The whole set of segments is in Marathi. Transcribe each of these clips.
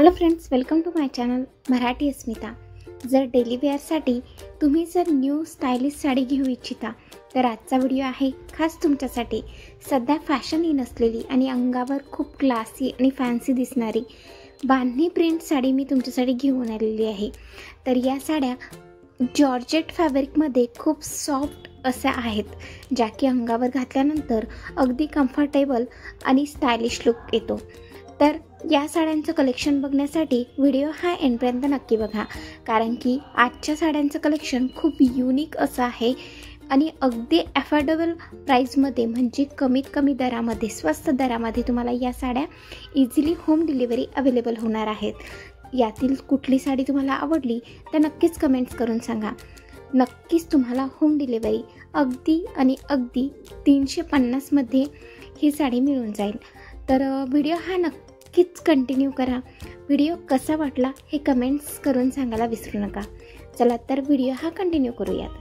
Hello friends, welcome to my channel Marathi Asmita. जर डेली वेअरसाठी तुम्ही जर न्यू स्टायलिश साडी घेऊ इच्छिता तर आजचा व्हिडिओ आहे खास तुमच्यासाठी। सध्या फॅशन इन असलेली आणि अंगावर खूप क्लासी आणि फॅन्सी दिसणारी बांधणी प्रिंट साडी मी तुमच्यासाठी घेऊन आलेली आहे। तर या साड्या जॉर्जेट फॅब्रिकमध्ये खूप सॉफ्ट अशा आहेत, ज्या की अंगावर घातल्यानंतर अगदी कम्फर्टेबल आणि स्टायलिश लुक येतो। तर या साड्यांचं कलेक्शन बघण्यासाठी व्हिडिओ हा एंडपर्यंत नक्की बघा, कारण की आजच्या साड्यांचं कलेक्शन खूप युनिक असं आहे आणि अगदी अफोर्डेबल प्राईसमध्ये, म्हणजे कमीत कमी दरामध्ये, स्वस्त दरामध्ये तुम्हाला या साड्या इझिली होम डिलिव्हरी अवेलेबल होणार आहेत। यातील कुठली साडी तुम्हाला आवडली तर नक्कीच कमेंट्स करून सांगा। नक्कीच तुम्हाला होम डिलिव्हरी अगदी आणि अगदी 350 मध्ये ही साडी मिळून जाईल। तर व्हिडिओ हा नक्कीच कंटिन्यू करा। व्हिडिओ कसा वाटला हे कमेंट्स करून सांगायला विसरू नका। चला तर व्हिडिओ हा कंटिन्यू करूयात।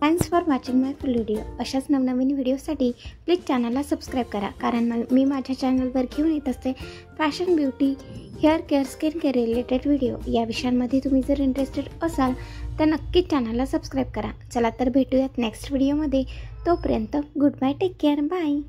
Thanks for watching my full video. अशाच नवनवीन व्हिडिओसाठी प्लीज चॅनलला सबस्क्राईब करा, कारण मी माझ्या चॅनलवर घेऊन येत असते fashion, beauty, hair care, skin care related video. या विषयांमध्ये तुम्ही जर इंटरेस्टेड असाल तर नक्कीच चॅनलला सबस्क्राईब करा। चला तर भेटूयात नेक्स्ट व्हिडिओमध्ये। तोपर्यंत goodbye, take care, bye.